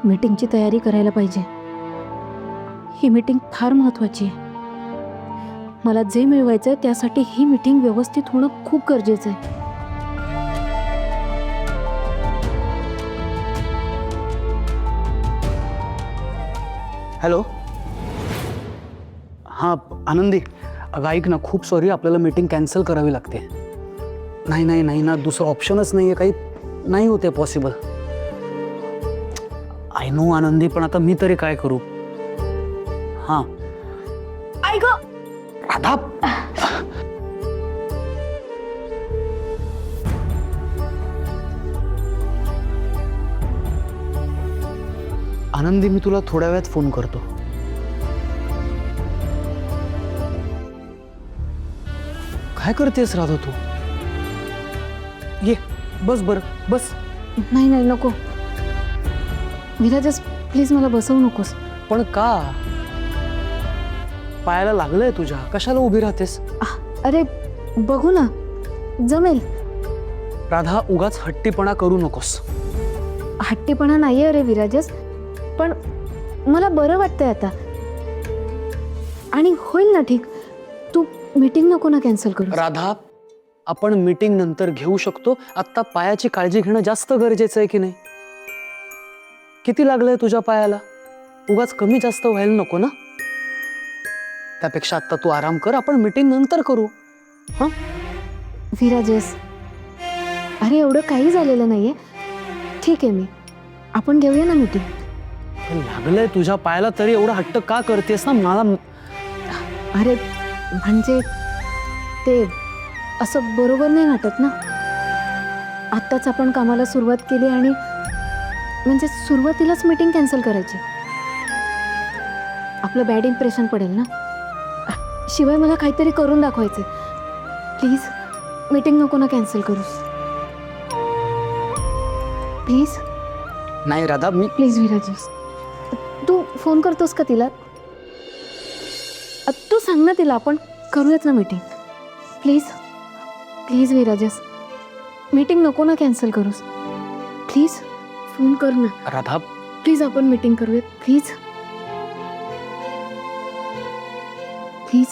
मीटिंगची तयारी करायला पाहिजे. ही मीटिंग फार महत्त्वाची आहे. मला जे मिळवायचं आहे त्यासाठी ही मीटिंग व्यवस्थित होणं खूप गरजेचं आहे. हॅलो. हां आनंदी, अगं ऐक ना, खूप सॉरी, आपल्याला मीटिंग कॅन्सल करावी लागते. नाही ना, दुसरं ऑप्शनच नाही आहे, काही नाही होते पॉसिबल. आय नो आनंदी, पण आता मी तरी काय करू? हां ऐक राधा. आनंदी, मी तुला थोड्या वेळात फोन करतो. काय करतेस राधा तू? ये बस, बर बस. नाही नको विराजस, प्लीज मला बसवू नकोस. पण का? पायाला लागलंय तुझ्या, कशाला उभी राहतेस? अरे बघू ना, जमेल. राधा, उगाच हट्टीपणा करू नकोस. हट्टीपणा नाहीये अरे विराजस, पण मला बरं वाटतंय आता आणि होईल ना ठीक. तू मीटिंग नको ना कॅन्सल करू. राधा, आपण मीटिंग नंतर घेऊ शकतो, आता पायाची काळजी घेणं जास्त गरजेचं आहे की नाही? किती लागलंय तुझ्या पायाला? उगाच कमी जास्त व्हायला नको ना. त्यापेक्षा आता तू आराम कर, आपण मीटिंग नंतर करू. हां विराजस, अरे एवढं काही झालेलं नाहीये. ठीक आहे, आपण घेऊया ना मीटिंग. लागलंय तुझ्या पायाला तरी एवढा हट्ट का करतेस ना? मला अरे म्हणजे ते असं बरोबर नाही वाटत ना. आत्ताच आपण कामाला सुरुवात केली आणि म्हणजे सुरुवातीलाच मीटिंग कॅन्सल करायची. आपलं बॅड इम्प्रेशन पडेल ना. शिवाय मला काहीतरी करून दाखवायचं. प्लीज मीटिंग नको ना कॅन्सल करूस. प्लीज. नाही राधा, मी प्लीज विराजस, तू फोन करतोस का तिला? तू सांग ना तिला, आपण करूयात ना मीटिंग. प्लीज प्लीज विराजस, मीटिंग नको ना कॅन्सल करूस. प्लीज फोन कर ना राधा. प्लीज, आपण मीटिंग करूयात प्लीज. प्लीज.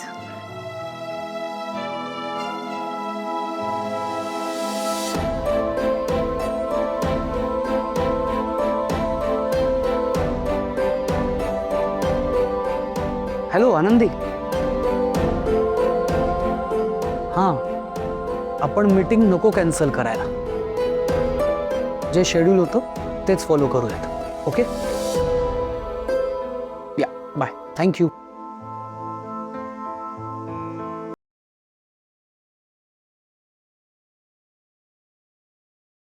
हॅलो आनंदी. हां, आपण मीटिंग नको कॅन्सल करायला. जे शेड्यूल होतं तेच फॉलो करूयात. ओके, या बाय. थँक्यू.